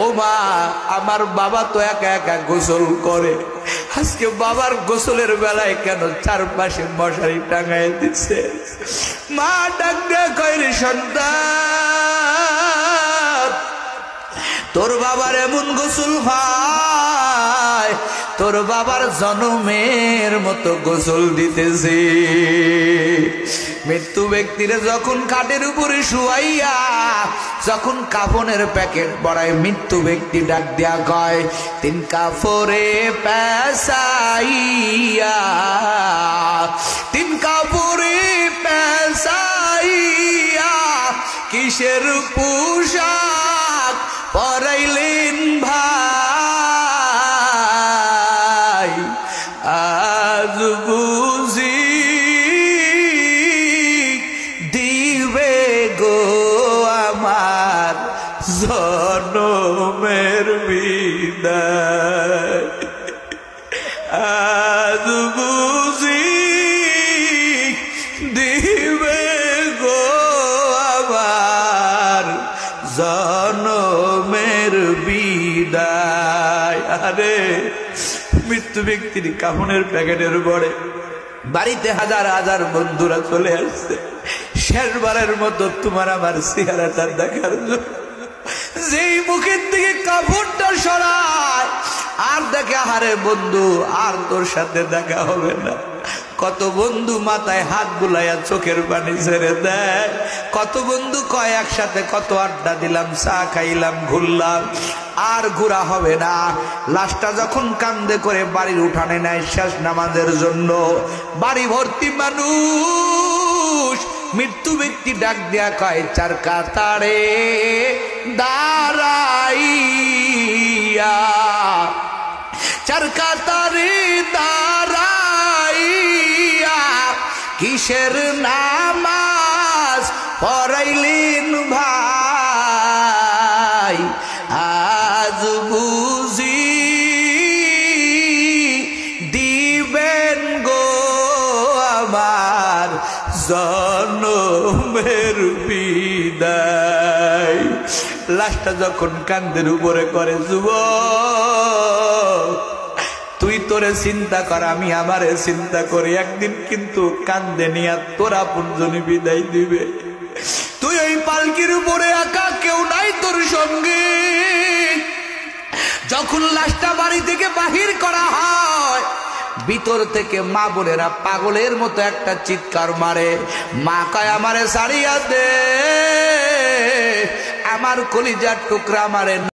ও মা, আমার বাবা তো একা একা গোসল করে, আজকে বাবার গোসলের বেলায় কেন চারপাশে মশারি টাঙায় দিচ্ছে? মা ডাক দেয়া কয়, রে সন্তান, তোর বাবার এমন গোসল হয়, তোর বাবার জনমের মতো গোসল দিতেছে। মৃত্যু ব্যক্তিরে যখন খাটের উপরে শুয়াইয়া যখন কাফনের প্যাকেট পড়ায়, মৃত্যু ব্যক্তি ডাক দেয়া কয়, তিন কাপড়ে পেশাইয়া, তিন কাপড়ে পেশাইয়া কিসের পোশাক পরাইলেন ভাই, আজ বুঝি দিবে গো আমার জনমের বিদায়, আজ বুঝি দিবে গো আমার জনমের বিদায়। আরে মৃত্যু ব্যক্তির কাফনের প্যাকেটের পরে বাড়িতে হাজার হাজার বন্ধুরা চলে আসছে শেষবারের মতো তোমার আমার চেহারাটা দেখার জন্য। যেই মুখের দিকে কাপড়টা সরায় আর দেখে, আরে বন্ধু আর তোর সাথে দেখা হবে না। কত বন্ধু মাথায় হাত বুলাইয়া চোখের পানি ছেড়ে দেয়, কত বন্ধু কয় একসাথে কত আড্ডা দিলাম, চা খাইলাম, ঘুরলাম, আর ঘোরা হবে না। লাশটা যখন কান্দে করে বাড়ির উঠানে নেয় শেষ নামাজের জন্য, বাড়ি ভর্তি মানুষ, মৃত্যু ব্যক্তি ডাক দেয়া কয়, চার কাতারে দাঁড়াইয়া, চার কাতারে দাঁড়াইয়া কিসের নামাজ পড়াইলেন ভাই, আজ বুঝি দিবেন গো আমার জনমের বিদায়। লাশটা যখন কান্দের উপরে করে, যুবক তুই তোরে চিন্তা কর, আমি আমারে চিন্তা করি, একদিন কিন্তু কান্দে নিয়া তোরা পুঞ্জনি বিদায় দিবে। তুই ওই পালকির উপরে একা, কেউ নাই তোর সঙ্গে। যখন লাশটা বাড়ি থেকে বাহির করা হয়, ভিতর থেকে মা বোনেরা পাগলের মতো একটা চিৎকার মারে, মা কয়, আমারে ছাড়িয়া দে, আমার কলিজার টুকরা আমারে